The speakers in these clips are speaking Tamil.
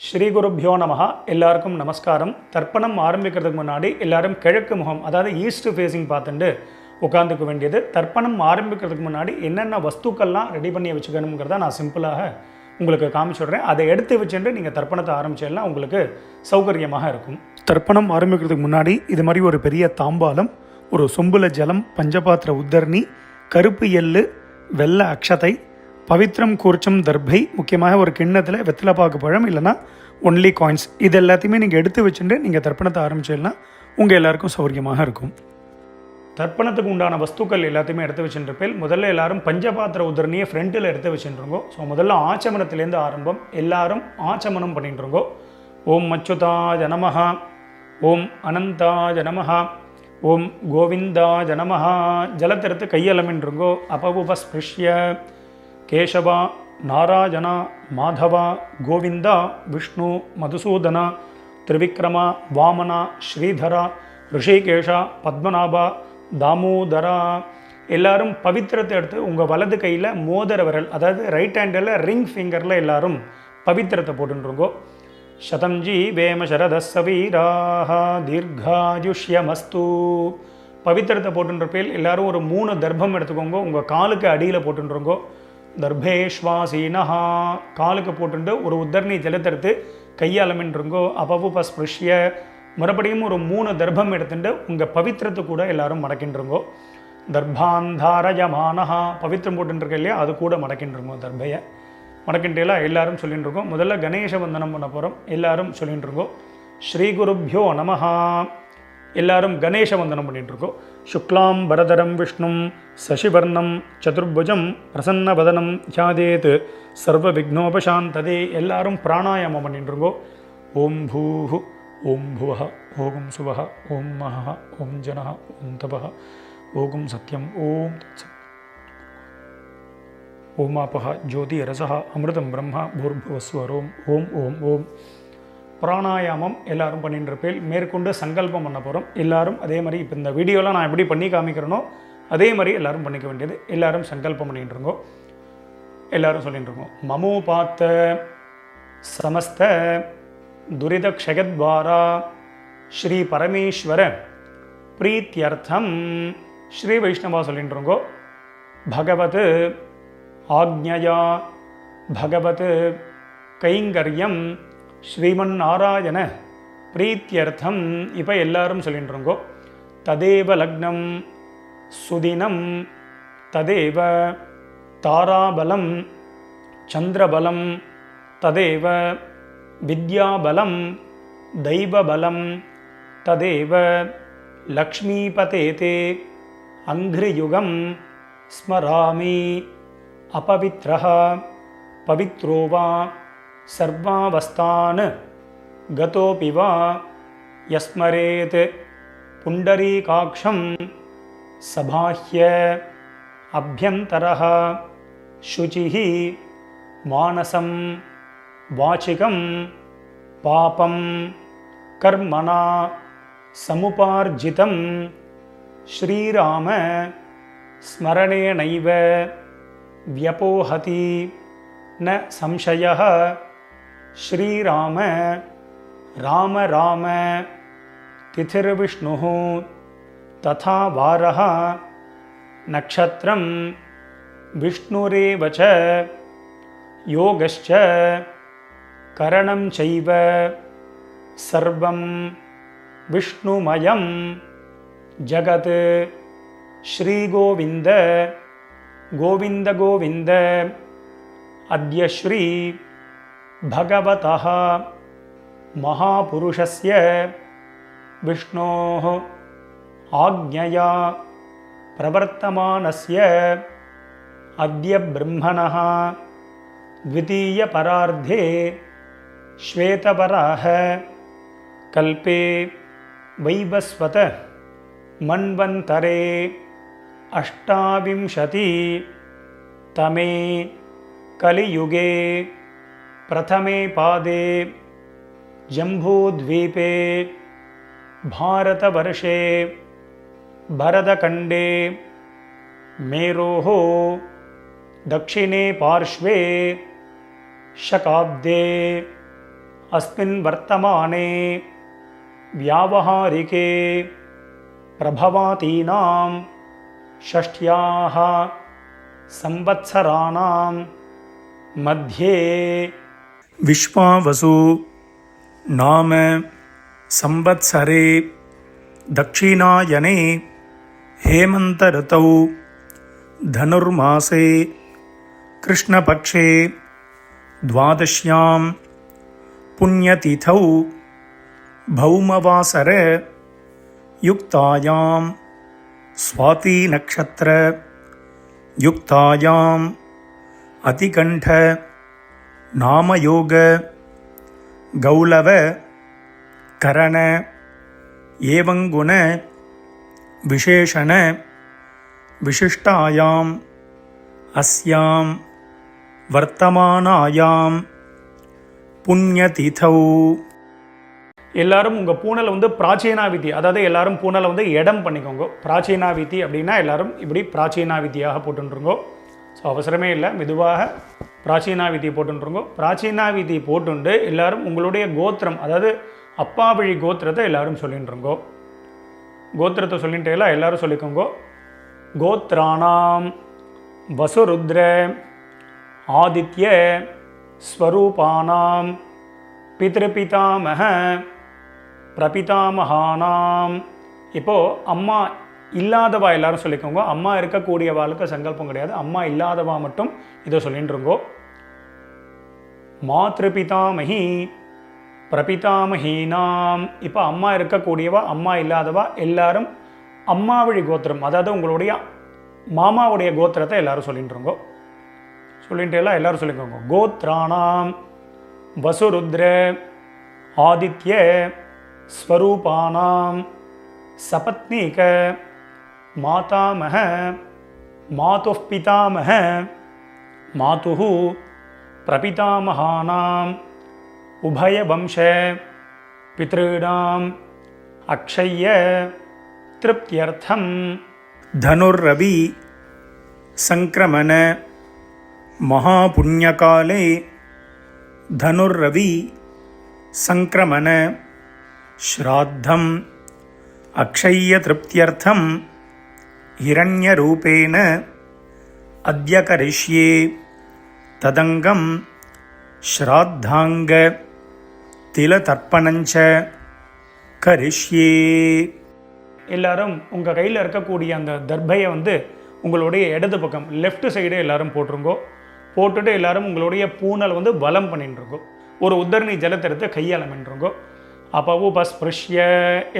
ஸ்ரீ குருப்யோ நமஹ. எல்லாருக்கும் நமஸ்காரம். தர்ப்பணம் ஆரம்பிக்கிறதுக்கு முன்னாடி எல்லாரும் கிழக்கு முகம், அதாவது ஈஸ்ட் ஃபேஸிங் பார்த்துட்டு உட்காந்துக்க வேண்டியது. தர்ப்பணம் ஆரம்பிக்கிறதுக்கு முன்னாடி என்னென்ன வஸ்துக்கள்லாம் ரெடி பண்ணி வச்சுக்கணுங்கிறத நான் சிம்பிளாக உங்களுக்கு காமிச்சுடுறேன். அதை எடுத்து வச்சுட்டு நீங்கள் தர்ப்பணத்தை ஆரம்பிச்சிடலாம், உங்களுக்கு சௌகரியமாக இருக்கும். தர்ப்பணம் ஆரம்பிக்கிறதுக்கு முன்னாடி இது மாதிரி ஒரு பெரிய தாம்பாலம், ஒரு சொம்புல ஜலம், பஞ்சபாத்திர உத்தரணி, கருப்பு எள்ளு, வெள்ளை அக்ஷதை, பவித்ரம் கூர்ச்சம் தர்பை, முக்கியமாக ஒரு கிண்ணத்தில் வெத்தலைப்பாக்கு பழம் இல்லைனா ஒன்லி காயின்ஸ், இது எல்லாத்தையுமே நீங்கள் எடுத்து வச்சுட்டு நீங்கள் தர்ப்பணத்தை ஆரம்பிச்சிடனா உங்கள் எல்லாருக்கும் சௌகரியமாக இருக்கும். தர்ப்பணத்துக்கு உண்டான வஸ்துக்கள் எல்லாத்தையுமே எடுத்து வச்சுருப்பேன். முதல்ல எல்லாரும் பஞ்சபாத்திர உதரணியை ஃப்ரண்ட்டில் எடுத்து வச்சுருங்கோ. ஸோ முதல்ல ஆச்சமனத்திலேருந்து ஆரம்பம். எல்லாரும் ஆச்சமனம் பண்ணிட்டுருங்கோ. ஓம் அச்சுதாய நமஹ, ஓம் அனந்தாய நமஹ, ஓம் கோவிந்தாய நமஹ. ஜலத்தெடுத்து கையலமின்றுங்கோ. அபவுபஸ்பிருஷ்ய கேசவா, நாராயணா, மாதவா, கோவிந்தா, விஷ்ணு, மதுசூதனா, திரிவிக்ரமா, வாமனா, ஸ்ரீதரா, ரிஷிகேஷா, பத்மநாபா, தாமோதரா. எல்லாரும் பவித்திரத்தை எடுத்து உங்கள் வலது கையில் மோதிர விரல், அதாவது ரைட் ஹேண்டில் ரிங் ஃபிங்கரில் எல்லாரும் பவித்திரத்தை போட்டுருங்கோ. சதம்ஜி வேம சரதஸ்ஸ வீராஹ தீர்காயுஷ்யமஸ்து. பவித்திரத்தை போட்டுருப்பேல் எல்லாரும் ஒரு 3 தர்ப்பம் எடுத்துக்கோங்க. உங்கள் காலுக்கு அடியில் போட்டுருங்கோ. தர்பேஷ்வாசீனஹா, காலுக்கு போட்டுட்டு ஒரு உத்தரணி ஜலத்தெடுத்து கையாலமின்றுங்கோ. அபவுபஸ்பிருஷ்ய, மறுபடியும் ஒரு 3 தர்ப்பம் எடுத்துட்டு உங்கள் பவித்திரத்தை கூட எல்லாரும் மடக்கின்றுங்கோ. தர்பாந்தாரயமானஹா, பவித்திரம் போட்டுருக்க இல்லையா, அது கூட மடக்கின்றுங்கோ. தர்பையை மடக்கின்றேலாம் எல்லாரும் சொல்லிட்டு இருக்கோம். முதல்ல கணேச வந்தனம் பண்ண போகிறோம். எல்லாரும் சொல்லிட்டு இருக்கோம். ஸ்ரீ குருப்யோ நமஹா. எல்லாரும் கணேச வந்தனம் பண்ணிட்டுருக்கோம். சுக்லாம் பரதரம் விஷ்ணும் சசிவர்ணம் சதுர்புஜம் பிரசன்னவதனம் தியாதேத் சர்வ விக்னோபசாந்ததே. எல்லாரும் பிராணாயாமம் பண்ணிட்டுருக்கோம். ஓம் பூஹு, ஓம் புவஹ, ஓம் சுவஹ, ஓம் மஹ, ஓம் ஜனஹ, ஓம் தபஹ, ஓம் சத்யம், ஓம் தத்சத், ஓமாபஹ ஜோதி ரசஹ அமிர்தம் பிரம்மா பூர்புவஸ்வரோம். ஓம் ஓம் ஓம். பிராணாயாமம் எல்லாரும் பண்ணிட்டுருப்பேன். மேற்கொண்டு சங்கல்பம் பண்ண போகிறோம். எல்லாரும் அதே மாதிரி இப்போ இந்த வீடியோவில் நான் எப்படி பண்ணி காமிக்கிறேனோ அதே மாதிரி எல்லாரும் பண்ணிக்க வேண்டியது. எல்லாரும் சங்கல்பம் பண்ணிட்டுருங்கோ. எல்லாரும் சொல்லிட்டுருக்கோம். மமோபாத்த சமஸ்த துரித க்ஷயத்வாரா ஸ்ரீ பரமேஸ்வர பிரீத்தியர்த்தம். ஸ்ரீ வைஷ்ணவா சொல்லிட்டுருங்கோ. பகவத் ஆக்ஞயா பகவத் கைங்கரியம் ஸ்ரீமன் நாராயண பிரீத்தியர்த்தம். இப்போ எல்லாரும் சொல்லிட்டுருங்கோ. ததேவ லக்னம் சுதினம் ததேவ தாராபலம் சந்திரபலம் ததேவ வித்யாபலம் தெய்வபலம் ததேவ லக்ஷ்மீபதேதே அங்கிரியுகம் ஸ்மராமி. அபவித்ரஹ பவித்ரோ வா சர்வாவஸ்தான் கதோபி வா யஸ்மரேத் புண்டரீகாக்ஷம் சபாஹ்ய அப்யந்தரஹ சுசிஹி மானசம் வாசிகம் பாபம் கர்மணா சமுபார்ஜிதம் ஸ்ரீராம ஸ்மரணேனைவ வ்யபோஹதி ந சம்சயः. ஸ்ரீராம ராம ராம திதிர்விஷ்ணுः ததா வாரः நக்ஷத்ரம் விஷ்ணுரேவ ச யோகஸ்ச கரணம் சைவ சர்வம் விஷ்ணுமயம் ஜகத். ஸ்ரீகோவிந்த கோவிந்த கோவிந்த. அத்ய ஸ்ரீ பகவதः மகாபுருஷஸ்ய விஷ்ணோः ஆக்ஞயா பிரவர்த்தமானஸ்ய அத்ய பிரம்மணः த்விதீய பரார்த்தே ஸ்வேதவராஹ கல்பே வைவஸ்வத மன்வந்தரே அஷ்டாவிம்சதி தமே கலியுகே பிரதமே பாதே ஜம்பூத்வீபே பாரதவர்ஷே பரதகண்டே மேரோः दक्षिणे पार्श्वे शकाब्दे अस्मिन् वर्तमाने व्यावहारिके प्रभवातीनां षष्ट्याः संवत्सराणां मध्ये विश्वावसु नाम संवत्सरे दक्षिणायने हेमंत ऋतौ धनुर्मासे कृष्णपक्षे द्वादश्यां पुण्यतिथौ भौमवासर युक्तायां स्वाति नक्षत्र युक्तायां अतिकंठ नामयोग गौलव करण एवं गुण विशेषण विशिष्टायां अस्यां वर्तमानायां पुण्यतिथौ. எல்லாரும் உங்கள் பூனலை வந்து பிராச்சீனாவிதி, அதாவது எல்லாரும் பூனலை வந்து இடம் பண்ணிக்கோங்க. பிராச்சீனாவிதி அப்படின்னா எல்லாரும் இப்படி பிராச்சீனாவிதியாக போட்டுருங்கோ. ஸோ அவசரமே இல்லை, மெதுவாக பிராச்சீனாவிதி போட்டுருங்கோ. பிராச்சீனாவிதி போட்டுண்டு எல்லாரும் உங்களுடைய கோத்திரம், அதாவது அப்பா வழி கோத்திரத்தை எல்லாரும் சொல்லிட்டுருங்கோ. கோத்திரத்தை சொல்லிட்டேலாம் எல்லாரும் சொல்லிக்கோங்க. கோத்ராணாம் வசுருத்ர ஆதித்ய ஸ்வரூபானாம் பித்ருபிதாமக பிரபிதாமகானாம். இப்போது அம்மா இல்லாதவா எல்லாரும் சொல்லிக்கோங்க. அம்மா இருக்கக்கூடியவாளுக்கு சங்கல்பம் கிடையாது, அம்மா இல்லாதவா மட்டும் இதை சொல்லிட்டுருங்கோ. மாத்ருபிதாமகி பிரபிதாமகீனாம். இப்போ அம்மா இருக்கக்கூடியவா அம்மா இல்லாதவா எல்லாரும் அம்மா வழி கோத்திரம், அதாவது உங்களுடைய மாமாவுடைய கோத்திரத்தை எல்லாரும் சொல்லிட்டுருங்கோ. சொல்லிட்டு எல்லாம் எல்லாரும் சொல்லிக்கோங்க. கோத்ராணாம் வசுருத்ர ஆதித்ய ஸ்வரூபானாம் சபத்னீக மாதாமக மாதுः பிதாமக மாதுः பிரபிதாமகானாம் உபயவம்ச பித்ருணாம் அக்ஷய்ய திருப்தியர்த்தம் தனுர்ரவி சங்கிரமண महापुण्यकाले धनुर्रवि संक्रमण श्राद्धम अक्षय्य तृप्त्यर्थम हिरण्यरूपेण अद्य करिष्ये तदंगम श्राद्धांग तिलतर्पणञ्च करिष्ये. எல்லாரும் உங்கள் கையில் இருக்கக்கூடிய அந்த தர்பையை வந்து உங்களுடைய இடது பக்கம் லெஃப்ட் சைடு எல்லாரும் போட்டுருங்கோ. போட்டுட்டு எல்லாரும் உங்களுடைய பூனல் வந்து வலம் பண்ணிட்டுருங்கோ. ஒரு உத்தரணி ஜலத்தை எடுத்து கையாளமின்றுங்கோ. அப்போ பஸ்பிருஷ்ய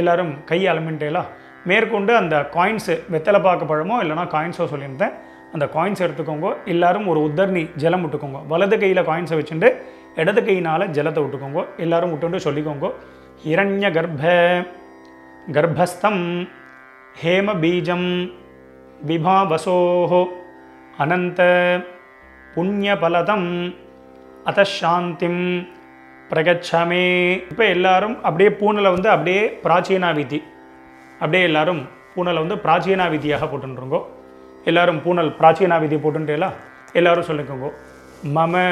எல்லாரும் கையாளமின்ட்டேலாம் மேற்கொண்டு அந்த காயின்ஸு வெத்தலை பார்க்க பழமோ இல்லைனா காயின்ஸோ சொல்லியிருந்தேன், அந்த காயின்ஸ் எடுத்துக்கோங்க. எல்லாரும் ஒரு உத்தரணி ஜலம் விட்டுக்கோங்க. வலது கையில் காயின்ஸை வச்சுட்டு இடது கையினால் ஜலத்தை விட்டுக்கோங்க. எல்லாரும் விட்டுட்டு சொல்லிக்கோங்க. ஹிரண்ய கர்ப்பஸ்தம் ஹேம பீஜம் விபாவசோः அனந்த புண்ணியபலதம் அதசாந்திம் பிரகச்சமே. இப்போ எல்லாரும் அப்படியே பூனலை வந்து அப்படியே பிராச்சீனாவிதி, அப்படியே எல்லாரும் பூனலை வந்து பிராச்சீனாவிதியாக போட்டுருங்கோ. எல்லாரும் பூனல் பிராச்சீனாவிதி போட்டுட்டேலாம் எல்லாரும் சொல்லிக்கோங்க. மம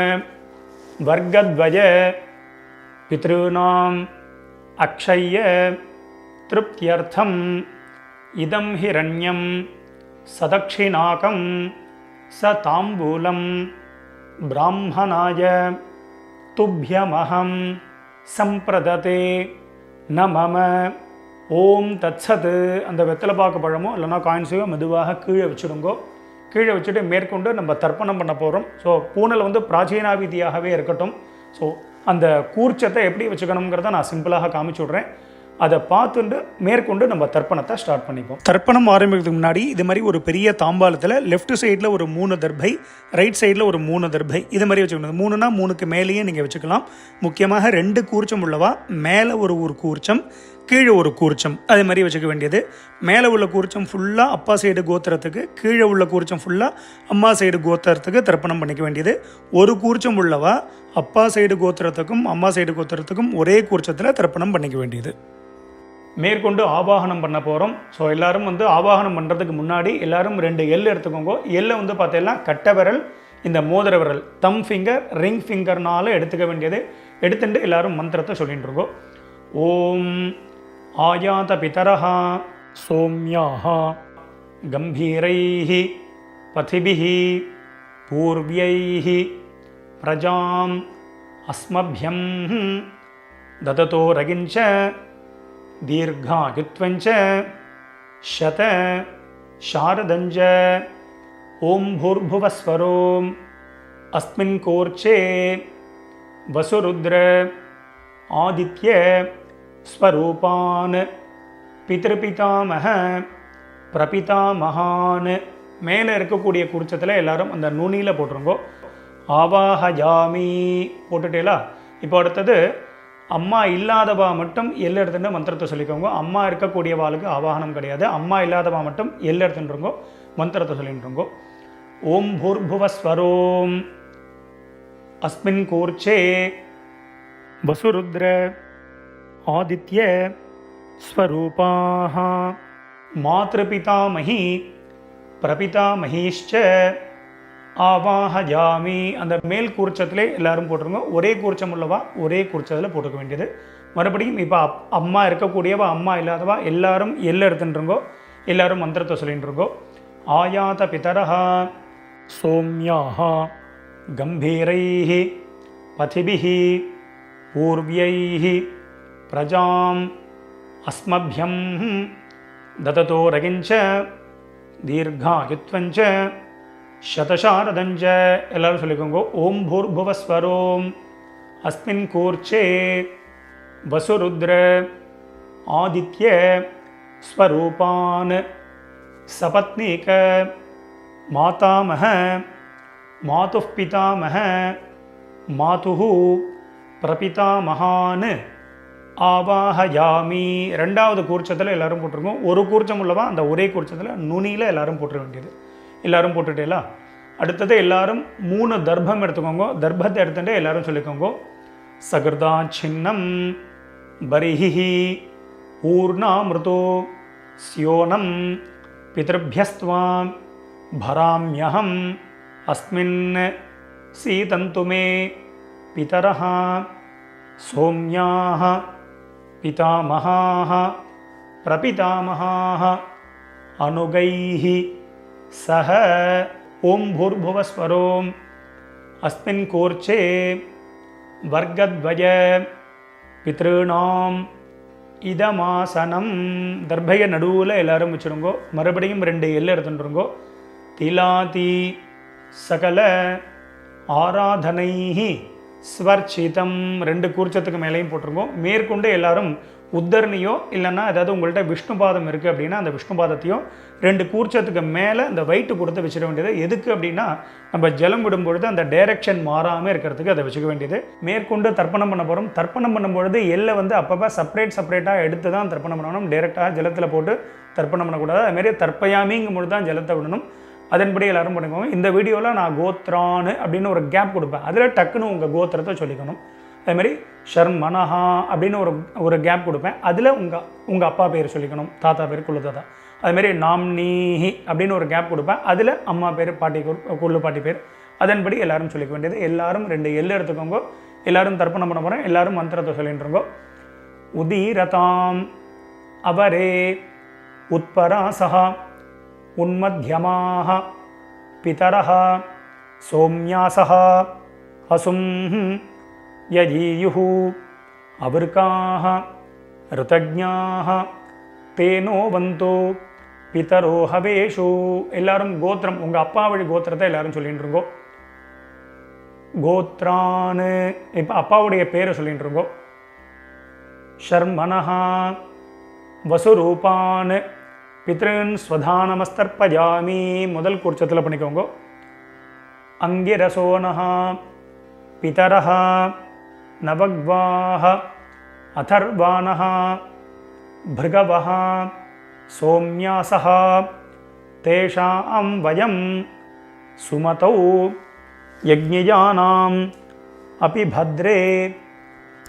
வர்க்கத்வய பித்ருணாம் அக்ஷய்ய திருப்தியர்த்தம் இதம் ஹிரண்யம் சதக்ஷிணாகம் ச தாம்பூலம் பிராமணாய துப்யமஹம் சம்பிரததே ந மம. ஓம் தத்சத். அந்த வெத்தலை பாக்கு பழமோ இல்லைனா காயின்ஸையோ மெதுவாக கீழே வச்சுடுங்கோ. கீழே வச்சுட்டு மேற்கொண்டு நம்ம தர்ப்பணம் பண்ண போகிறோம். ஸோ பூனல் வந்து பிராச்சீனாவிதியாகவே இருக்கட்டும். ஸோ அந்த கூர்ச்சத்தை எப்படி வச்சுக்கணுங்கிறத நான் சிம்பிளாக காமிச்சு விட்றேன். அதை பார்த்துட்டு மேற்கொண்டு நம்ம தர்ப்பணத்தை ஸ்டார்ட் பண்ணிப்போம். தர்ப்பணம் ஆரம்பிக்கிறதுக்கு முன்னாடி இது மாதிரி ஒரு பெரிய தாம்பாளத்தில் லெஃப்ட் சைடில் ஒரு 3 தர்பை, ரைட் சைடில் ஒரு 3 தர்பை, இது மாதிரி வச்சுக்கணும். 3னா 3க்கு மேலேயே நீங்கள் வச்சுக்கலாம். முக்கியமாக 2 கூர்ச்சம் உள்ளவா மேலே ஒரு கூர்ச்சம், கீழே ஒரு கூர்ச்சம், அதே மாதிரி வச்சுக்க வேண்டியது. மேலே உள்ள கூர்ச்சம் ஃபுல்லாக அப்பா சைடு கோத்திரத்துக்கு, கீழே உள்ள கூர்ச்சம் ஃபுல்லாக அம்மா சைடு கோத்திரத்துக்கு தர்ப்பணம் பண்ணிக்க வேண்டியது. ஒரு கூர்ச்சம் உள்ளவா அப்பா சைடு கோத்திரத்துக்கும் அம்மா சைடு கோத்திரத்துக்கும் ஒரே கூர்ச்சத்தில் தர்ப்பணம் பண்ணிக்க வேண்டியது. மேற்கொண்டு ஆவாகனம் பண்ண போகிறோம். ஸோ எல்லோரும் வந்து ஆவாகனம் பண்ணுறதுக்கு முன்னாடி எல்லோரும் 2 எள் எடுத்துக்கோங்க. எள்ளை வந்து பார்த்தீங்கன்னா கட்டை விரல், இந்த மோதிர விரல், தம் ஃபிங்கர், ரிங் ஃபிங்கர்னால எடுத்துக்க வேண்டியது. எடுத்துட்டு எல்லாரும் மந்திரத்தை சொல்லிட்டு இருக்கோம். ஓம் ஆயாத பிதரஹா சோம்யாஹா கம்பீரைஹி பதிபிஹி பூர்வ்யைஹி பிரஜாம் அஸ்மப்யம் தததோ ரகிஞ்ச தீர்காயுத்வஞ்ச சத சாரதஞ்ச ஓம் பூர்புவஸ்வரோம் அஸ்மின் கோர்ச்சே வசுருத்ர ஆதித்ய ஸ்வரூபான் பித்ருபிதாமக பிரபிதாமகான். மேலே இருக்கக்கூடிய குறிச்சத்தில் எல்லாரும் அந்த நுனியில் போட்டுருங்கோ. ஆவாஹயாமி போட்டுட்டேலா. இப்போ அடுத்தது அம்மா இல்லாதவா மட்டும் எல்லை எடுத்துட்டு மந்திரத்தை சொல்லிக்கோங்க. அம்மா இருக்கக்கூடியவாளுக்கு ஆவாகனம் கிடையாது. அம்மா இல்லாதவா மட்டும் எல்லை எடுத்துட்டுருங்கோ, மந்திரத்தை சொல்லிட்டுருங்கோ. ஓம் பூர்புவஸ்வரோம் அஸ்மின் கூர்ச்சே வசுருத்ர ஆதித்ய ஸ்வரூபாஹ மாத்ருபிதாமஹி பிரபிதாமஹீஷ்ச ஆவாஹயாமி. அந்த மேல் கூர்ச்சத்திலே எல்லாரும் போட்டுருங்க. ஒரே கூர்ச்சம் உள்ளவா ஒரே கூர்ச்சத்தில் போட்டுக்க வேண்டியது. மறுபடியும் இப்போ அம்மா இருக்கக்கூடியவா அம்மா இல்லாதவா எல்லாரும் எல்லை எடுத்துட்டுருங்கோ. எல்லாரும் மந்திரத்தை சொல்லிட்டுருங்கோ. ஆயாத பிதரஹா சோம்யாஹா கம்பீரைஹி பதிபிஹி பூர்வ்யைஹி பிரஜாம் அஸ்மப்யம் தததோ ரகிஞ்ச தீர்காயுத்வஞ்ச சதசாரதஞ்ச. எல்லாரும் சொல்லிக்கோங்க. ஓம் பூர்புவஸ்வரோம் அஸ்மின் கூர்ச்சே வசுருத்ர ஆதித்ய ஸ்வரூபான் சபத்னீக மாதாமஹ மாதுः பிதாமஹ மாதுः பிரபிதாமகான் ஆவாஹயாமி. ரெண்டாவது கூர்ச்சத்தில் எல்லாரும் போட்டிருக்கோம். ஒரு கூர்ச்சம் உள்ளவா அந்த ஒரே கூர்ச்சத்தில் நுனியில் எல்லாரும் போட்டுற வேண்டியது. எல்லாரும் போட்டுட்டேலா. அடுத்தது எல்லாரும் 3 தர்ப்பம் எடுத்துக்கோங்க. தர்ப்பத்தை எடுத்துட்டு எல்லாரும் சொல்லிக்கோங்க. சகிருதா சின்னம் பரிஹி பூர்ணாமிருதோ ஸ்யோனம் பித்ருப்யஸ்த்வாம் பராம்யஹம் அஸ்மின் சீதந்துமே பிதரஹ சோம்யாஹ பிதாமஹாஹ பிரபிதாமஹாஹ அனுகைஹி சஹ. ஓம் பூர்புவஸ்வரோம் அஸ்மின் கோர்ச்சே வர்க்கத்வய பித்ருணாம் இதமாசனம். தர்பைய நடுவில் எல்லாரும் வச்சுருங்கோ. மறுபடியும் 2 எல்லை எடுத்துட்டுருங்கோ. திலாதி சகல ஆராதனைஹி ஸ்வர்ச்சிதம். 2 கூர்ச்சத்துக்கு மேலேயும் போட்டிருங்கோ. மேற்கொண்டு எல்லாரும் உத்தரணியோ இல்லைன்னா ஏதாவது உங்கள்கிட்ட விஷ்ணு பாதம் இருக்குது அப்படின்னா அந்த விஷ்ணு பாதத்தையும் 2 கூர்ச்சத்துக்கு மேலே அந்த வெயிட்டு கொடுத்து வச்சிட வேண்டியது. எதுக்கு அப்படின்னா நம்ம ஜலம் விடும்பொழுது அந்த டைரெக்ஷன் மாறாமல் இருக்கிறதுக்கு அதை வச்சுக்க வேண்டியது. மேற்கொண்டு தர்ப்பணம் பண்ண போகிறோம். தர்ப்பணம் பண்ணும்பொழுது எல்லை அப்பப்போ செப்பரேட்டாக எடுத்து தான் தர்ப்பணம் பண்ணணும். டைரெக்டாக ஜலத்தில் போட்டு தர்ப்பணம் பண்ணக்கூடாது. அதுமாரி தர்ப்பயாமிங்கும் பொழுது தான் ஜலத்தை விடணும். அதன்படி எல்லாரும் பண்ணிக்கோங்க. இந்த வீடியோவில் நான் கோத்ரான்னு அப்படின்னு ஒரு கேப் கொடுப்பேன். அதில் டக்குன்னு உங்கள் கோத்திரத்தை சொல்லிக்கணும். அதேமாதிரி ஷர்மனஹா அப்படின்னு ஒரு கேப் கொடுப்பேன். அதில் உங்கள் அப்பா பேர் சொல்லிக்கணும், தாத்தா பேர் குள்ளு தாத்தா. அதுமாரி நாம்னீஹி அப்படின்னு ஒரு கேப் கொடுப்பேன். அதில் அம்மா பேர் பாட்டி குள்ளு பாட்டி பேர். அதன்படி எல்லாரும் சொல்லிக்க வேண்டியது. எல்லாரும் 2 எல்லை எடுத்துக்கோங்க. எல்லாரும் தர்ப்பணம் பண்ண போகிறேன். எல்லாரும் மந்திரத்தை சொல்லிட்டுருங்கோ. உதீரதாம் அவரே உத்பராசஹ உன்மத்யமாக பிதரஹ சோம்யாசஹ அசும் யஜீயுஹு அவர்காஹ ருதஜ்ஞாஹ தேனோ வந்தோ பிதரோ ஹவேஷு. எல்லாரும் கோத்திரம் உங்கள் அப்பா வழி கோத்திரத்தை எல்லாரும் சொல்லிட்டு இருக்கோ. கோத்ரான்னு இப்போ அப்பாவுடைய பேரை சொல்லிட்டு இருக்கோ. ஷர்மனஹா வசுரூபான் பித்ருன் ஸ்வதானமஸ்தர்ப்பயாமி. முதல் கூர்ச்சத்தில் பண்ணிக்கோங்க. அங்கிரசோனஹா பிதரஹ நவக்வாஹ அதர்வானஹ பிருகவஹ சோம்யாசஹ தேஷாம் வயம் சுமதௌ யஜ்ஞயானாம் அபி பத்ரே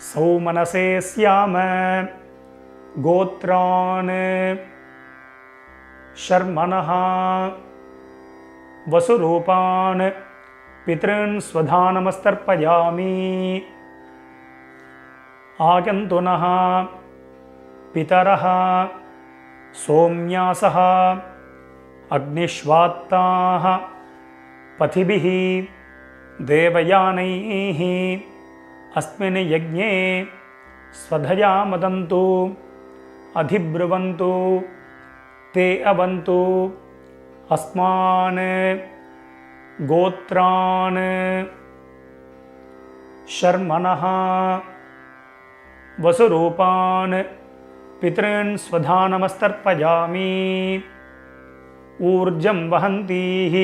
சௌமனசே ஸ்யாம. கோத்ரான் ஷர்மனஹ வசுரூபான் பித்ருன் ஸ்வதானமஸ்தர்ப்பயாமி. आगन्तुनः पितरः सोम्यासः अग्निश्वात्ताः पथिभिः देवयानैः अस्मिन् यज्ञे स्वधया मदन्तु अधिब्रुवन्तु ते अवन्तु अस्मान् गोत्रान् शर्मणः वसुरूपान् पितॄन् स्वधानमस्तर्पयामि। ऊर्जं वहन्तीः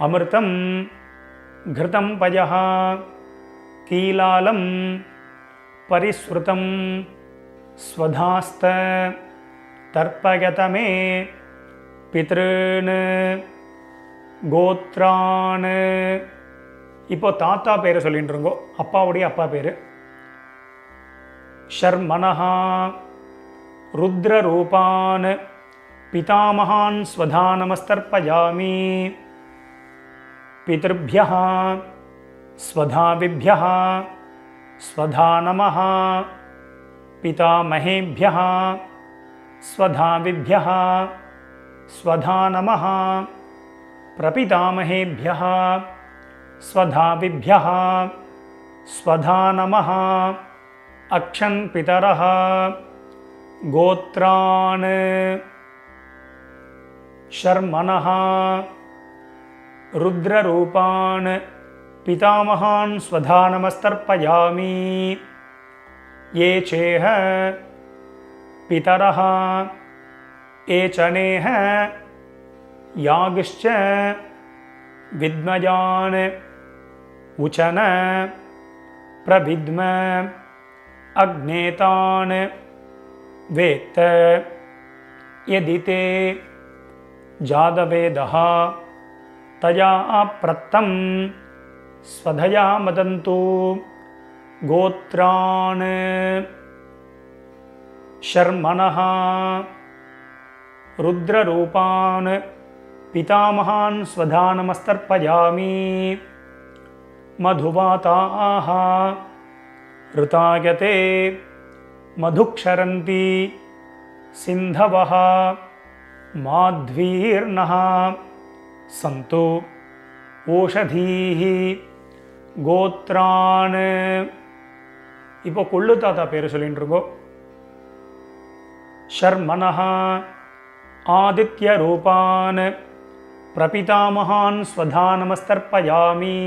अमृतं घृतं पयः कीलालं परिसृतं स्वधास्त तर्पयत मे पितॄन् கோத்ரான். இப்போ தாத்தா பேரை சொல்லிட்டு இருக்கோம், அப்பாவுடைய அப்பா பேர். ஷர்மணஹா ருத்ரரூபான் பிதாமகான் ஸ்வதானமஸ்தர்ப்பயாமி. பிதர்भ्यः स्वधाविभ्यः स्वधा नमः. पितामहेभ्यः स्वधाविभ्यः स्वधा नमः. प्रपितामहेभ्यः स्वधाविभ्यः स्वधा नमः. अक्षन् पितरः गोत्रान् शर्मणः रुद्ररूपान् पितामहान् स्वधानमस्तर्पयामि. ये चेह पितरः एचनेह यागिश्च विद्मयान् उचन प्रविद्म अग्नेतान् वेत्त यदि ते जातवेदः तया प्रत्तं स्वधया मदन्तु गोत्रान् शर्मणः रुद्ररूपान् पितामहान् स्वधानमस्तर्पयामि. मधुवाताः ऋतायते मधुक्षरन्ति सिन्धवः माध्वीर्नः सन्तु ஓஷதீஹ கோத்ரான். இப்போ கொள்ளு தாத்தா பேர் சொல்லிட்டு இருக்கோம். ஷர்மணஹ ஆதித்ய ரூபான் பிரபிதாமகான் ஸ்வதானமஸ்தர்ப்பயாமி.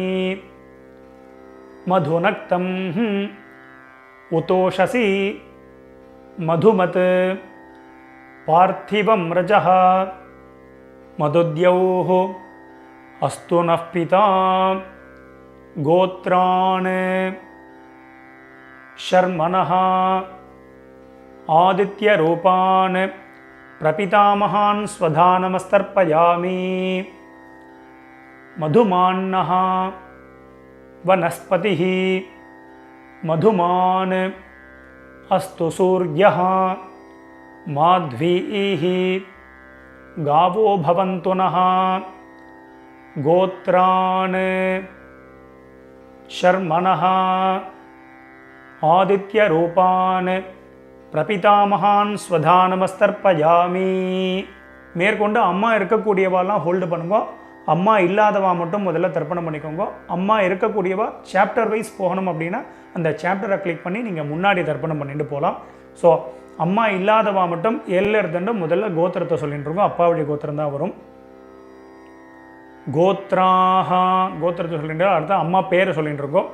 மதுநக்தம் உதோஷசி மதுமத் பார்த்திவம் ரஜः மதுத்யௌः अस्तु नः पिता गोत्रान् शर्मणः आदित्यरूपान् प्रपितामहान् स्वधानमस्तर्पयामि. मधुमान्नः वनस्पतिः मधुमान् अस्तु सूर्यः माध्वीः गावो भवन्तु नः गोत्रान् शर्मणः आदित्यरूपान् பிரபிதாமகான் ஸ்வதானமஸ்தர்ப்பயாமி. மேற்கொண்டு அம்மா இருக்கக்கூடியவாலாம் ஹோல்டு பண்ணுங்க, அம்மா இல்லாதவா மட்டும் முதல்ல தர்ப்பணம் பண்ணிக்கோங்க. அம்மா இருக்கக்கூடியவா சாப்டர் வைஸ் போகணும் அப்படின்னா அந்த சாப்டரை கிளிக் பண்ணி நீங்கள் முன்னாடி தர்ப்பணம் பண்ணிட்டு போகலாம். ஸோ அம்மா இல்லாதவா மட்டும் எல்ல இருந்துட்டு முதல்ல கோத்திரத்தை சொல்லிட்டு இருக்கோம், அப்பாவுடைய கோத்திரம் தான் வரும். கோத்ராஹா கோத்திரத்தை சொல்லிட்டு அடுத்த அம்மா பேரை சொல்லிட்டு இருக்கோம்.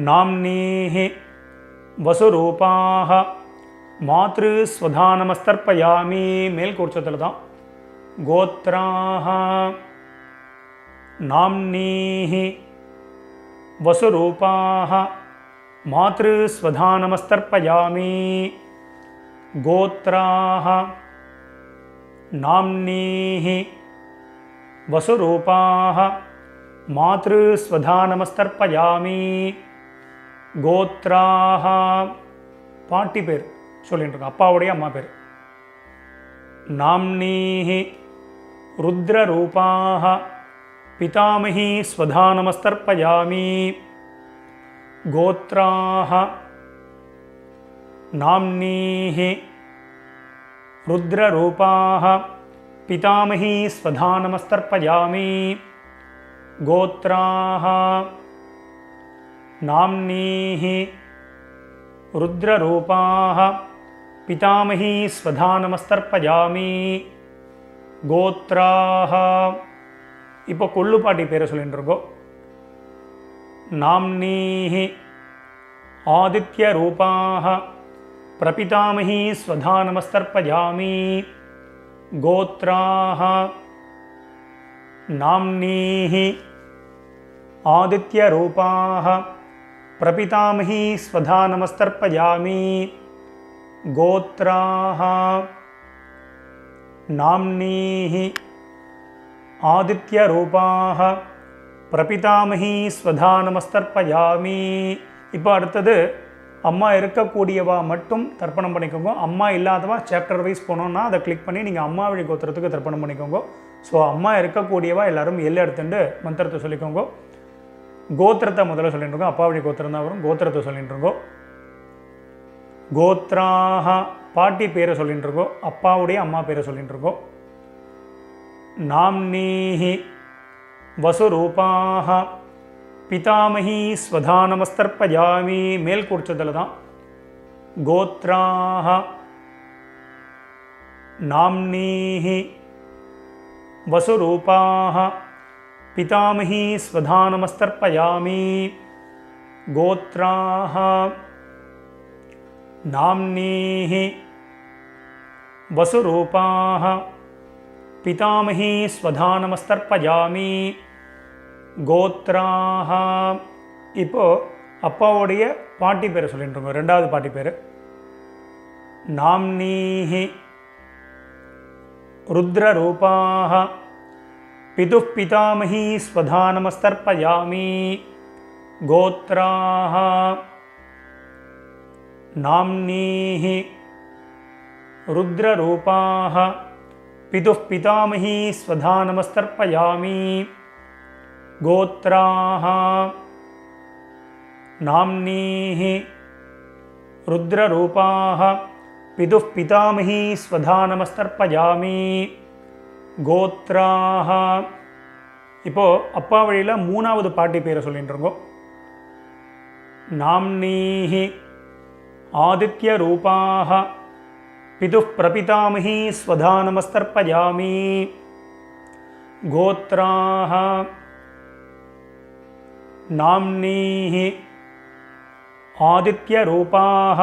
நாம்னீஹி வசுரூபாஹ மாத்ரு ஸ்வதானமஸ்தர்ப்பயாமி. மேல் கோட்சத்தில் தான் கோத்ராஹ நாம்னீஹி வசுரூபாஹ மாத்ரு ஸ்வதானமஸ்தர்ப்பயாமி. கோத்ராஹ நாம்னீஹி வசுரூபாஹ மாத்ரு ஸ்வதானமஸ்தர்ப்பயாமி. கோத்ராஹ பாட்டி பேர் சொல்லிட்டு இருக்கோம், அப்பாவுடைய அம்மா பேர். நாம்னீஹி ருத்ரரூபாஹ பிதாமகி ஸ்வதானமஸ்தர்ப்பயாமி. गोत्राः नाम्नीः रुद्ररूपाः पितामही स्वधानमस्तर्पयामि गोत्राः नाम्नीः रुद्ररूपाः पितामही स्वधानमस्तर्पयामि गोत्राः இப்போ கொள்ளுப்பாட்டி பேரை சொல்லிட்டு இருக்கோம். नाम्नीः आदित्यरूपाः प्रपितामही स्वधानमस्तर्पयामि गोत्राः नाम्नीः आदित्यरूपाः प्रपितामही स्वधानमस्तर्पयामि गोत्राः नाम्नीः आदित्यरूपाः பிரபிதாமகி ஸ்வதானமஸ்தர்ப்பயாமி. இப்போ அடுத்தது அம்மா இருக்கக்கூடியவா மட்டும் தர்ப்பணம் பண்ணிக்கோங்க. அம்மா இல்லாதவா சாப்டர் வைஸ் போனோன்னா அதை கிளிக் பண்ணி நீங்கள் அம்மா வழி கோத்திரத்துக்கு தர்ப்பணம் பண்ணிக்கோங்க. ஸோ அம்மா இருக்கக்கூடியவா எல்லாரும் எல்லை எடுத்துட்டு மந்திரத்தை சொல்லிக்கோங்க. கோத்திரத்தை முதல்ல சொல்லிட்டு இருக்கோம். அப்பா வழி கோத்திரம் தான் வரும். கோத்திரத்தை சொல்லிட்டு இருக்கோம். கோத்ராக பாட்டி பேரை சொல்லிட்டு இருக்கோம். அப்பாவுடைய அம்மா பேரை சொல்லிட்டு இருக்கோம். நாம்னீஹி வசுரூபாக பிதாமகி ஸ்வதானமஸ்தர்ப்பயாமி மேல் குறிச்சதில் தான். கோத்ராக நாம்னீஹி வசுரூபாக பிதாமகி ஸ்வதானமஸ்தர்ப்பயாமி கோத்ராக நாம்னீஹி வசுரூபாக பிதாமகி ஸ்வதானமஸ்தர்ப்பயாமி கோத்ராக. இப்போ அப்பாவுடைய பாட்டி பேரை சொல்லிட்டு இருக்கோம். ரெண்டாவது பாட்டி பேர் நாம்னீஹி ருத்ரரூபாக பிதுः பிதாமகி ஸ்வதானமஸ்தர்ப்பயாமி கோத்ராக நாம்னீஹி ருத்ரரூபாக பிதுः பிதாமகி ஸ்வதானமஸ்தர்ப்பயாமி கோத்ராः நாம்னீஹி ருத்ரரூபாக பிதுः பிதாமகி ஸ்வதானமஸ்தர்ப்பயாமி கோத்ராः. இப்போது அப்பா வழியில் மூணாவது பாட்டி பேரை சொல்லிட்டு இருக்கோம். நாம்னீஹி ஆதித்யரூபாக பிதுः பிரபிதாமகி ஸ்வதானமஸ்தர்ப்பயாமி கோத்ராः நாம்னீஹி ஆதித்யரூபாக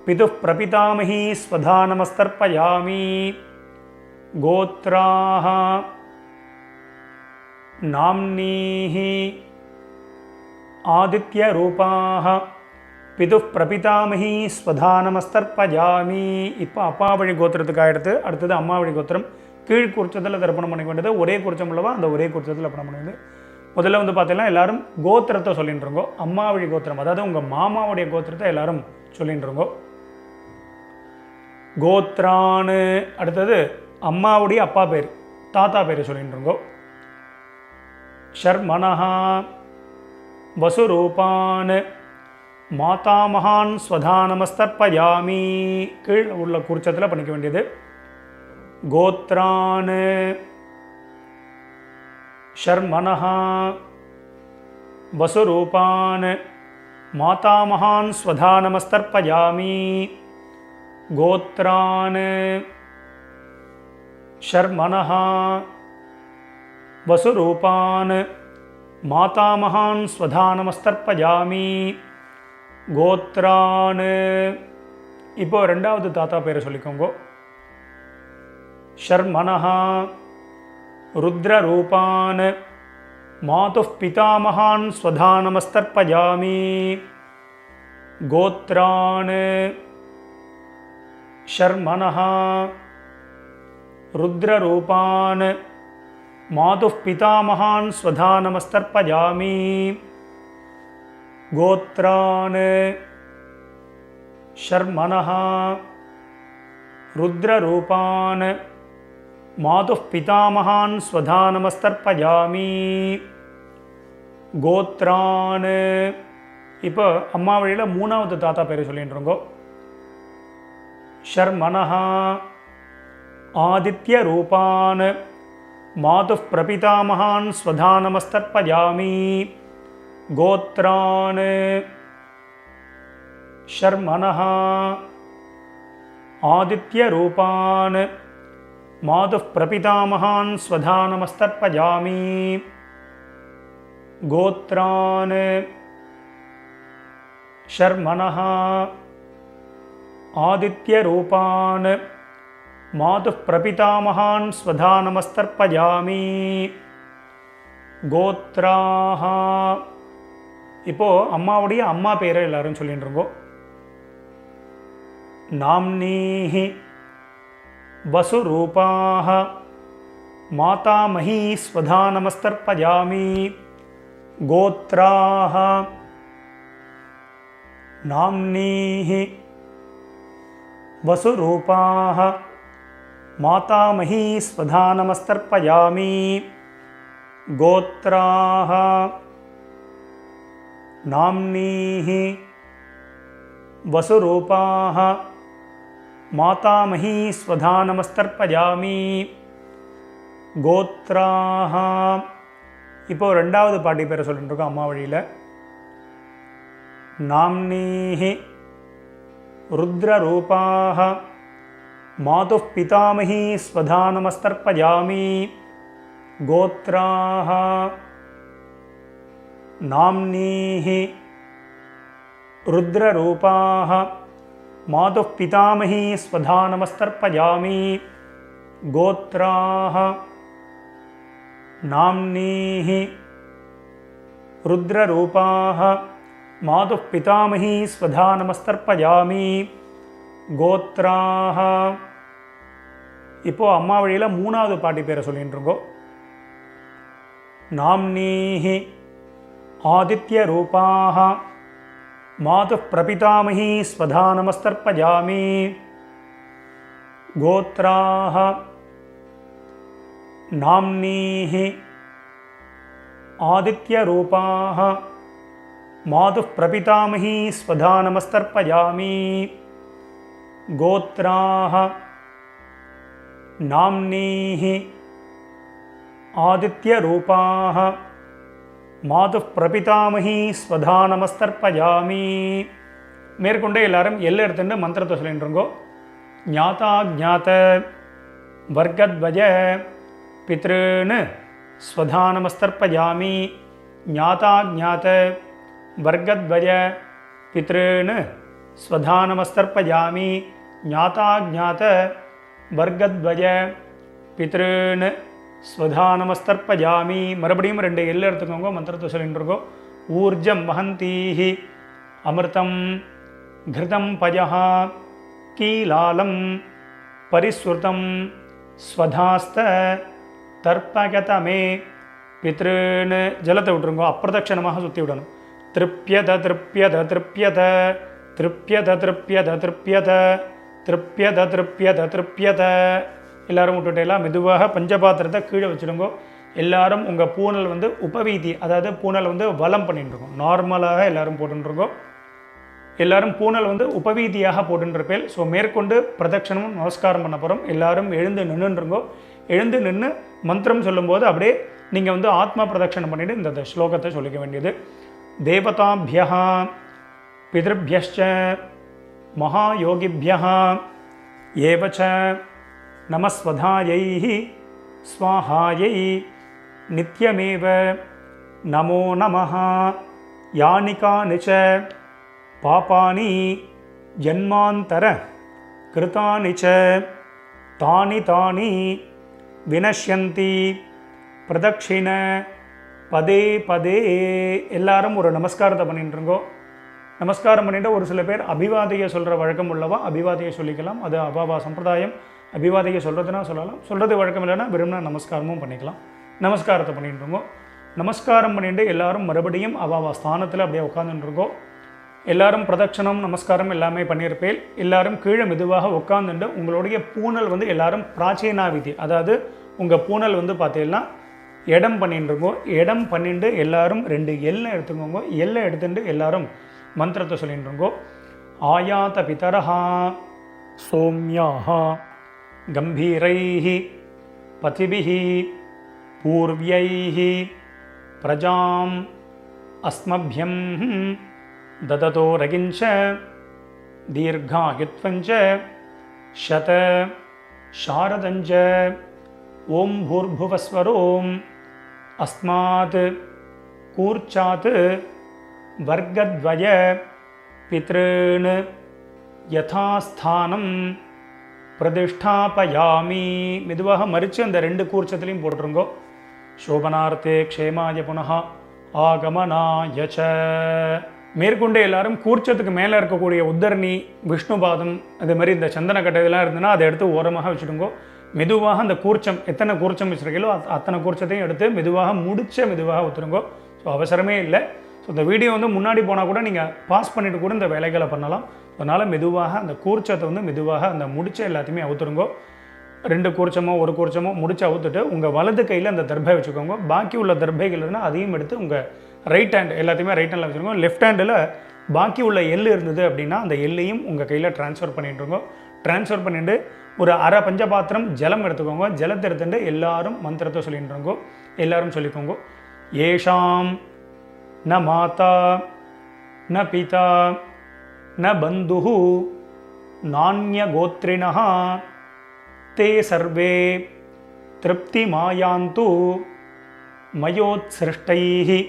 பிதுः பிரபிதாமகி ஸ்வதானமஸ்தர்ப்பயாமி கோத்ராः நாம்னீஹி ஆதித்யரூபாக பிதுः பிரபிதாமகி ஸ்வதானமஸ்தர்ப்பயாமி. இப்போ அப்பா வழி கோத்திரத்துக்கு ஆகிடுது. அடுத்தது அம்மா வழி கோத்திரம். கீழ் குறிச்சத்தில் தர்ப்பணம் பண்ணிக்க வேண்டியது. ஒரே குறிச்சம் உள்ளவா அந்த ஒரே குறிச்சத்தில் தர்ப்பணம் பண்ண வேண்டியது. முதல்ல வந்து பார்த்தீங்கன்னா எல்லாரும் கோத்திரத்தை சொல்லிட்டு இருக்கோம். அம்மா வழி கோத்திரம் அதாவது உங்கள் மாமாவுடைய கோத்திரத்தை எல்லாரும் சொல்லிட்டு இருக்கோம். கோத்ரான்னு அடுத்தது அம்மாவுடைய அப்பா பேர் தாத்தா பேர் சொல்லிட்டு இருக்கோம். ஷர்மனஹா வசுரூபான் மாதாமகான் ஸ்வதானமஸ்தர்ப்பயாமி கீழ் உள்ள குறிச்சத்தில் பண்ணிக்க வேண்டியது. கோத்ரான் ஷர்மனஹா வசுரூபான் மாதாமகான் ஸ்வதானமஸ்தர்ப்பயாமி கோத்ரான் ஷர்மனஹா வசுரூபான் மாதாமகான் ஸ்வதானமஸ்தர்ப்பயாமி கோத்ரான். இப்போ ரெண்டாவது தாத்தா பேரை சொல்லிக்கோங்க. ஷர்மனஹா ருத்ரரூபான் மாதுः பிதாமகான் ஸ்வதானமஸ்தர்ப்பயாமி கோத்ரான் ஷர்மனஹா ருத்ரரூபான் மாதுः பிதாமகான் ஸ்வதானமஸ்தர்ப்பயாமி கோத்ரான் ஷர்மனஹா ருத்ரரூபான் மாதுः பிதாமகான் ஸ்வதானமஸ்தர்ப்பயாமி கோத்ரான். இப்போ அம்மா வழியில் 3வது தாத்தா பேர் சொல்லிட்டுருங்கோ. ஷர்மணஹா ஆதித்ய ரூபான் மாதுः பிரபிதாமகான் ஸ்வதானமஸ்தர்ப்பயாமி கோத்ரான். ஷர்மணஹா ஆதித்ய ரூபான் மாதுः பிரபிதாமகான் ஸ்வதானமஸ்தர்ப்பயாமி கோத்ரான். ஷர்மணஹா ஆதித்ய ரூபான் மாதுः பிரபிதாமகான் ஸ்வதானமஸ்தர்ப்பயாமி கோத்ராஹா. இப்போது அம்மாவுடைய அம்மா பேரை எல்லாரும் சொல்லிட்டு இருக்கோம். நாம்னீஹி வசுரூபாஹ மாதாமஹீ ஸ்வதானமஸ்தர்ப்பயாமி கோத்ராஹ. நாம்னீஹி வசுரூபாஹ மாதாமஹீ ஸ்வதானமஸ்தர்ப்பயாமி கோத்ராஹ. நாம்னீஹி வசுரூபாஹ மாதாமஹீ ஸ்வதானமஸ்தர்ப்பயாமி கோத்ராஹ. இப்போ 2வது பாட்டி பேரை சொல்லிட்டு இருக்கோம் அம்மா வழியில். நாம்னீஹி ருத்ரரூபாஹ மாதுः பிதாமஹீ ஸ்வதானமஸ்தர்ப்பயாமி கோத்ராஹ. நாம்னீஹி ருத்ரரூபாஹ மாதுः பிதாமஹீ ஸ்வதானமஸ்தர்ப்பயாமி கோத்ராஹ. நாம்னீஹி ருத்ரரூபாஹ மாதுः பிதாமஹீ ஸ்வதானமஸ்தர்ப்பயாமி கோத்ராஹ. இப்போது அம்மா வழியில் 3வது பாட்டி பேரை சொல்லிட்டு இருக்கோம். நாம்னீஹி ஆதித்ய ரூபாஹ மாதுः பிரபிதாமஹீ ஸ்வதானமஸ்தர்ப்பயாமி கோத்ராஹ. நாம்னீஹி ஆதித்ய ரூபாஹ மாதுः பிரபிதாமஹீ ஸ்வதானமஸ்தர்ப்பயாமி கோத்ராஹ. நாம்னீஹி ஆதித்ய ரூபாஹ மாதுः பிரபிதாமஹீ ஸ்வதானமஸ்தர்ப்பயாமி. மேற்கொண்டு எல்லாரும் எல்லை எடுத்துட்டு மந்திரத்தை சொல்லிட்டுருங்கோ. ஞாதா ஜாத வர்க்கத்வஜ பித்ருன்னு ஸ்வதானமஸ்தர்ப்பயாமி. ஞாதா ஜாத வர்க்கத்வஜ பித்ருன்னு ஸ்வதானமஸ்தர்ப்பயாமி. ஞாதா ஜாத வர்க்கத்வஜ பித்ருன்னு ஸ்வதானமஸ்தர்ப்பயாமி. மறுபடியும் 2 எல்லை எடுத்துக்கோங்க. மந்திரத்தை சொல்லிட்டு இருக்கோம். ஊர்ஜம் வஹந்தீஹி அமிர்தம் கிருதம் பஜஹ கீலாலம் பரிஸ்ருதம் ஸ்வதாஸ்த தர்ப்பகதமே பித்ருன்னு ஜலத்தை விட்டுருங்கோ. அப்பிரதட்சணமாக சுற்றி விடணும். திருப்யத திருப்யத திருப்யத திருப்யத திருப்யத திருப்யத திருப்யத திருப்யத திருப்யத. எல்லாரும் விட்டுட்டேலாம் மெதுவாக பஞ்சபாத்திரத்தை கீழே வச்சுடுங்கோ. எல்லாரும் உங்கள் பூனல் வந்து உபவீதி, அதாவது பூனல் வந்து வலம் பண்ணிட்டுருக்கோம். நார்மலாக எல்லாரும் போட்டுருக்கோம். எல்லாரும் பூனல் வந்து உபவீதியாக போட்டுருப்பேன். ஸோ மேற்கொண்டு பிரதட்சணமும் நமஸ்காரம் பண்ண போகிறோம். எல்லாரும் எழுந்து நின்றுருங்கோ. எழுந்து நின்று மந்திரம் சொல்லும்போது அப்படியே நீங்கள் வந்து ஆத்மா பிரதட்சணம் பண்ணிவிட்டு இந்த ஸ்லோகத்தை சொல்லிக்க வேண்டியது. தேவதாபியः பிதృभ्यश्च மகாயோகிभ्यः ஏவச்ச நமஸ்வதாயை ஸ்வாஹாயை நித்யமேவ நமோ நமः. யானி கானி ச பாபானி ஜன்மாந்தர கிருதானி ச தானி தானி வினஷ்யந்தி பிரதட்சிண பதே பதே. எல்லாரும் ஒரு நமஸ்காரத்தை பண்ணிட்டுருங்கோ. நமஸ்காரம் பண்ணிட்டு ஒரு சில பேர் அபிவாதையை சொல்கிற வழக்கம் உள்ளவா அபிவாதையை சொல்லிக்கலாம். அது அபாவா சம்பிரதாயம். அபிவாதையை சொல்கிறதுனா சொல்லலாம், சொல்கிறது வழக்கம் இல்லைன்னா விரும்பினா நமஸ்காரமும் பண்ணிக்கலாம். நமஸ்காரத்தை பண்ணிட்டுருங்கோ. நமஸ்காரம் பண்ணிட்டு எல்லாரும் மறுபடியும் அபாவா ஸ்தானத்தில் அப்படியே உட்காந்துட்டுருக்கோம். எல்லாரும் பிரதட்சணம் நமஸ்காரம் எல்லாமே பண்ணியிருப்பேன். எல்லாரும் கீழே மெதுவாக உட்காந்துட்டு உங்களுடைய பூனல் வந்து எல்லாரும் பிராச்சீனாவிதி, அதாவது உங்கள் பூனல் வந்து பார்த்தீங்கன்னா இடம் பண்ணிட்டுருக்கோம். இடம் பண்ணிட்டு எல்லாரும் 2 எல்லை எடுத்துக்கோங்க. எல்லை எடுத்துட்டு எல்லாரும் மந்திரத்தை சொல்லிட்டுருங்கோ. ஆயாத பிதரஹா சோம்யாஹா கம்பீரைஹி பதிபிஹி பூர்வ்யைஹி பிரஜாம் அஸ்மப்யம் தததோ ரகிஞ்ச தீர்காயுத்வஞ்ச சத சாரதஞ்ச ஓம் பூர்புவஸ்வரோம் அஸ்மாத் கூர்ச்சாத் வர்க்கத்வய பித்ருன் யதாஸ்தானம் பிரதிஷ்டாபயாமி. மெதுவாக மறித்து அந்த 2 கூர்ச்சத்துலையும் போட்டுருங்கோ. சோபனார்த்தே க்ஷேமாய புனः ஆகமனாய ச. மேற்கொண்டு எல்லாரும் கூர்ச்சத்துக்கு மேலே இருக்கக்கூடிய உத்தரணி, விஷ்ணுபாதம், அது மாதிரி இந்த சந்தன கட்டை இதெல்லாம் இருந்ததுன்னா அதை எடுத்து ஓரமாக வச்சுடுங்கோ. மெதுவாக அந்த கூர்ச்சம், எத்தனை கூர்ச்சம் வச்சுருக்கீங்களோ அத்தனை கூர்ச்சத்தையும் எடுத்து மெதுவாக மெதுவாக ஊற்றுருங்கோ. ஸோ அவசரமே இல்லை. ஸோ இந்த வீடியோ வந்து முன்னாடி போனால் கூட நீங்கள் பாஸ் பண்ணிவிட்டு கூட இந்த வேலைகளை பண்ணலாம். அதனால் மெதுவாக அந்த கூர்ச்சத்தை வந்து மெதுவாக அந்த முடிச்ச எல்லாத்தையுமே அவுத்துருங்கோ. 2 கூர்ச்சமோ 1 கூர்ச்சமோ முடிச்சு அவுத்துட்டு உங்கள் வலது கையில் அந்த தர்பை வச்சுக்கோங்க. பாக்கி உள்ள தர்பைகள் இருந்தால் அதையும் எடுத்து உங்கள் ரைட் ஹேண்ட் எல்லாத்தையுமே ரைட் ஹேண்டில் வச்சுருக்கோங்க. லெஃப்ட் ஹேண்டில் பாக்கி உள்ள எள் இருந்தது அப்படின்னா அந்த எள்ளையும் உங்கள் கையில் ட்ரான்ஸ்ஃபர் பண்ணிட்டுருங்கோ. ட்ரான்ஸ்ஃபர் பண்ணிட்டு ஒரு அரை பஞ்சபாத்திரம் ஜலம் எடுத்துக்கோங்க. ஜலத்தை எடுத்துட்டு எல்லாரும் மந்திரத்தை சொல்லிட்டுருங்கோ. எல்லாரும் சொல்லிக்கோங்க. ஏஷாம் ந மாதா ந பிதா ந பந்துஹு நான்ய கோத்ரிணஹ தே சர்வே திருப்தி மாயாந்து மயோத்சிருஷ்டைஹி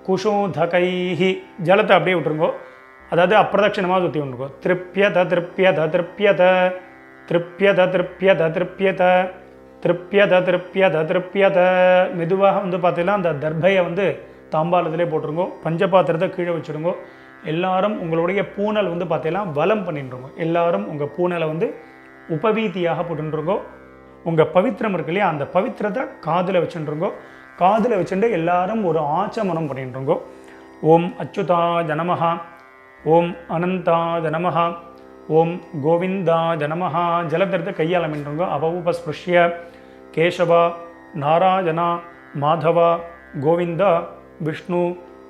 குஷோதகைஹி. ஜலத்தை அப்படியே விட்டுருங்கோ. அதாவது அப்பிரதட்சணமாக சுற்றி விட்டுருங்கோ. திருப்யத திருப்யத திருப்யத திருப்யத திருப்யத திருப்யத திருப்யத திருப்யத திருப்யத. மெதுவாக வந்து பார்த்தீங்கன்னா அந்த தர்பையை வந்து தாம்பாளத்திலே போட்டுருங்கோ. பஞ்சபாத்திரத்தை கீழே வச்சுடுங்கோ. எல்லாரும் உங்களுடைய பூனல் வந்து பார்த்தீங்கன்னா வலம் பண்ணிட்டுருங்கோ. எல்லாரும் உங்கள் பூனலை வந்து உபவீதியாக போட்டுருங்கோ. உங்கள் பவித்திரம் இருக்கு இல்லையா, அந்த பவித்திரத்தை காதில் வச்சுருங்கோ. காதில் வச்சுட்டு எல்லாரும் ஒரு ஆச்சமனம் பண்ணிட்டுருங்கோ. ஓம் அச்சுதாய நமஹ, ஓம் அனந்தாய நமஹ, ஓம் கோவிந்தாய நமஹ. ஜலத்திரத்தை கையால் மின்றுங்கோ. அபவுபஸ்பிருஷ்ய கேசவா நாராயணா மாதவா கோவிந்தா விஷ்ணு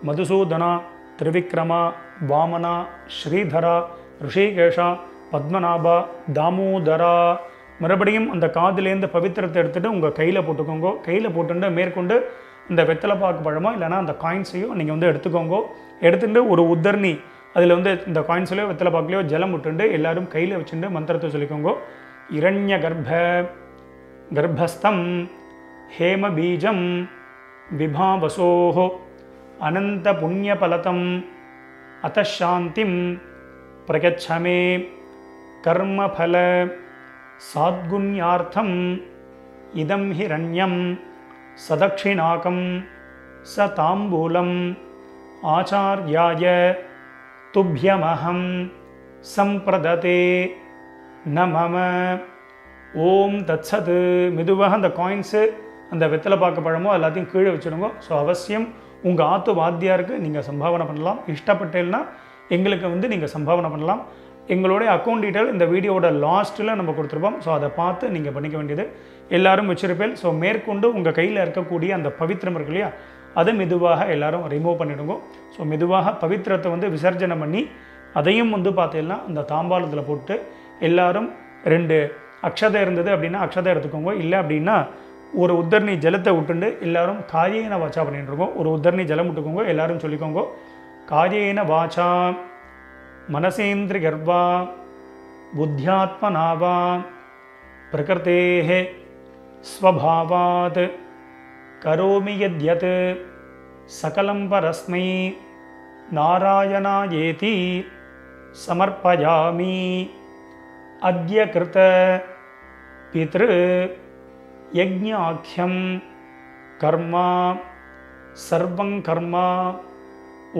மதுசூதனா திரிவிக்ரமா வாமனா ஸ்ரீதரா ரிஷிகேஷா பத்மநாபா தாமோதரா. மறுபடியும் அந்த காதிலேருந்து பவித்திரத்தை எடுத்துகிட்டு உங்கள் கையில் போட்டுக்கோங்க. கையில் போட்டுட்டு மேற்கொண்டு இந்த வெத்தலைப்பாக்கு பழமோ இல்லைனா அந்த காயின்ஸையோ நீங்கள் வந்து எடுத்துக்கோங்க. எடுத்துகிட்டு ஒரு உத்தர்ணி அதில் வந்து இந்த காயின்ஸ்லையோ வெத்தலைப்பாக்குலையோ ஜலம் விட்டுண்டு எல்லாரும் கையில் வச்சுட்டு மந்திரத்தை சொல்லிக்கோங்க. இரண்ய கர்ப்பஸ்தம் ஹேம பீஜம் விபாவசோஹோ அனந்த புண்ணியபலதம் அத்தசாந்திம் பிரகச்சமே கர்மபல சாத்குண்யார்த்தம் இதம் ஹிரண்யம் சதக்ஷிணாகம் ச தாம்பூலம் ஆச்சார்யாய துப்யமஹம் சம்பிரததே நமம. ஓம் தத்சத். மெதுவாக அந்த காயின்ஸு அந்த வெத்தலைப்பாக்கு பழமோ எல்லாத்தையும் கீழே வச்சுடுங்க. ஸோ அவசியம் உங்கள் ஆத்து வாத்தியாருக்கு நீங்கள் சம்பாவனை பண்ணலாம். இஷ்டப்பட்டேன்னா எங்களுக்கு வந்து நீங்கள் சம்பாவனை பண்ணலாம். எங்களுடைய அக்கௌண்ட் டீட்டெயில் இந்த வீடியோட லாஸ்ட்டில் நம்ம கொடுத்துருப்போம். ஸோ அதை பார்த்து நீங்கள் பண்ணிக்க வேண்டியது. எல்லோரும் வச்சிருப்பேன். ஸோ மேற்கொண்டு உங்கள் கையில் இருக்கக்கூடிய அந்த பவித்திரம் இருக்கு இல்லையா, அதை மெதுவாக எல்லோரும் ரிமூவ் பண்ணிவிடுங்க. ஸோ மெதுவாக பவித்திரத்தை வந்து விசர்ஜனம் பண்ணி அதையும் வந்து பார்த்தீங்கன்னா அந்த தாம்பாளத்தில் போட்டு எல்லாரும் 2 அக்ஷதை இருந்தது அப்படின்னா அக்ஷதை எடுத்துக்கோங்க. இல்லை அப்படின்னா ஒரு உத்தரணி ஜலத்தை விட்டுண்டு எல்லாரும் காயேன வாச்சா பண்ணிட்டு இருக்கோம். ஒரு உத்தரணி ஜலம் விட்டுக்கோங்க. எல்லாரும் சொல்லிக்கோங்க. காயேன வாச்சா மனசேந்திரி கர்வா புத்தியாத்மனாவா பிரகிருதேஹ ஸ்வபாவாத் கரோமி யத்யத் சகலம் பரஸ்மை நாராயணாயேதி சமர்ப்பயாமி. அத்ய கிருத பித்ரு யஜ்ஞாக்யம் கர்மா சர்வங் கர்மா.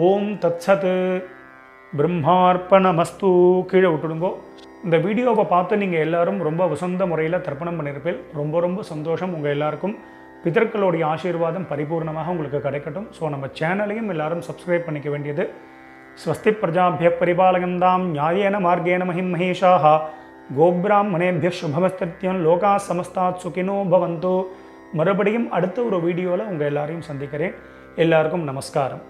ஓம் தத்சத். பிரம்மார்ப்பணமஸ்து. கீழே விட்டுடுங்கோ. இந்த வீடியோவை பார்த்து நீங்கள் எல்லாரும் ரொம்ப வசந்த முறையில் தர்ப்பணம் பண்ணியிருப்பேன். ரொம்ப ரொம்ப சந்தோஷம். உங்கள் எல்லாருக்கும் பிதர்களுடைய ஆசீர்வாதம் பரிபூர்ணமாக உங்களுக்கு கிடைக்கட்டும். ஸோ நம்ம சேனலையும் எல்லாரும் சப்ஸ்கிரைப் பண்ணிக்க வேண்டியது. ஸ்வஸ்தி பிரஜாபிய பரிபாலகந்தாம் நியாயேன மார்கேன மஹிம் மகேஷாஹ கோப்ராஹ்மணேபிய சுபமஸ்தித்யம் லோகா சமஸ்தாத் சுகினோ பவந்து. மறுபடியும் அடுத்த ஒரு வீடியோவில் உங்கள் எல்லாரையும் சந்திக்கிறேன். எல்லாருக்கும் நமஸ்காரம்.